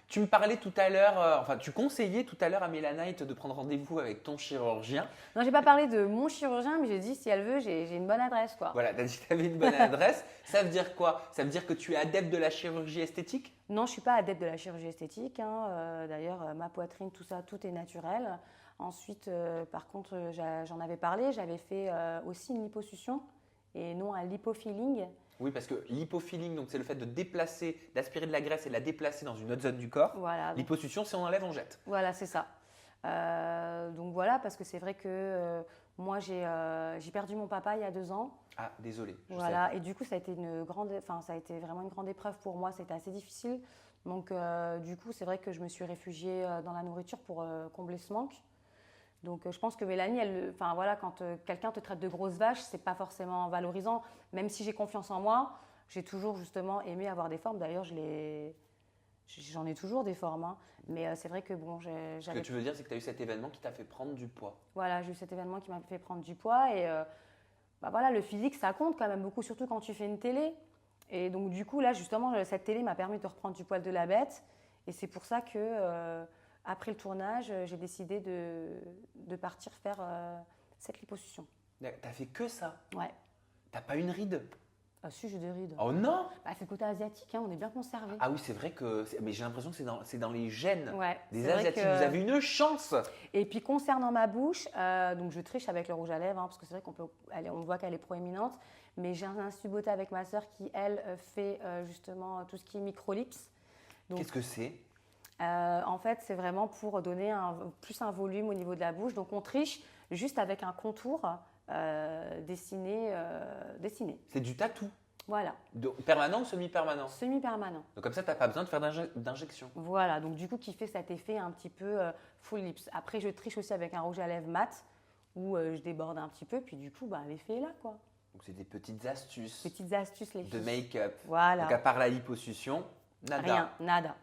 Tu me parlais tout à l'heure, enfin tu conseillais tout à l'heure à Mélanite de prendre rendez-vous avec ton chirurgien. Non, j'ai pas parlé de mon chirurgien, mais j'ai dit si elle veut, j'ai une bonne adresse, quoi. Voilà, tu as dit que tu avais une bonne adresse. Ça veut dire quoi? Ça veut dire que tu es adepte de la chirurgie esthétique? Non, je suis pas adepte de la chirurgie esthétique, hein. D'ailleurs, ma poitrine, tout ça, tout est naturel. Ensuite, par contre, j'en avais parlé, j'avais fait aussi une liposuction et non un lipofilling. Oui, parce que l'hypofilling, donc c'est le fait de déplacer, d'aspirer de la graisse et de la déplacer dans une autre zone du corps. Voilà, donc, Liposuction, c'est on enlève, on jette. voilà, c'est ça. Donc voilà, parce que c'est vrai que moi, j'ai perdu mon papa il y a 2 ans. Ah, désolé. Je Voilà, et du coup, ça a été ça a été vraiment une grande épreuve pour moi. C'était assez difficile. Donc, du coup, c'est vrai que je me suis réfugiée dans la nourriture pour combler ce manque. Donc, je pense que Mélanie, enfin voilà, quand quelqu'un te traite de grosse vache, c'est pas forcément valorisant. Même si j'ai confiance en moi, j'ai toujours justement aimé avoir des formes. D'ailleurs, j'en ai toujours des formes, hein. Mais c'est vrai que bon, Ce que tu veux dire, c'est que tu as eu cet événement qui t'a fait prendre du poids. voilà, j'ai eu cet événement qui m'a fait prendre du poids et bah voilà, le physique, ça compte quand même beaucoup, surtout quand tu fais une télé. Et donc, du coup, là, justement, cette télé m'a permis de reprendre du poil de la bête. Et c'est pour ça que, après le tournage, j'ai décidé de partir faire cette liposuction. T'as fait que ça? Ouais. T'as pas une ride? Ah, si, j'ai des rides. Oh non! Bah, c'est le côté asiatique, hein, on est bien conservé. Ah oui, c'est vrai que. Mais j'ai l'impression que c'est dans les gènes Ouais, des c'est vrai Asiatiques. que- Vous avez une chance! Et puis, concernant ma bouche, donc je triche avec le rouge à lèvres, hein, parce que c'est vrai on voit qu'elle est proéminente. Mais j'ai un institut beauté avec ma sœur qui, elle, fait justement tout ce qui est microlips. Donc, Qu'est-ce que c'est? En fait, c'est vraiment pour donner plus un volume au niveau de la bouche. Donc, on triche juste avec un contour dessiné. C'est du tatou. Voilà, Permanent ou semi-permanent? semi-permanent. Donc comme ça, t'as pas besoin de faire d'injection. Voilà, donc du coup, qui fait cet effet un petit peu full lips. Après, je triche aussi avec un rouge à lèvres mat où je déborde un petit peu. Puis du coup, bah, l'effet est là, quoi. Donc c'est des petites astuces Petites astuces, les de filles. make-up. Voilà. Donc à part la liposuction, nada. Rien, nada.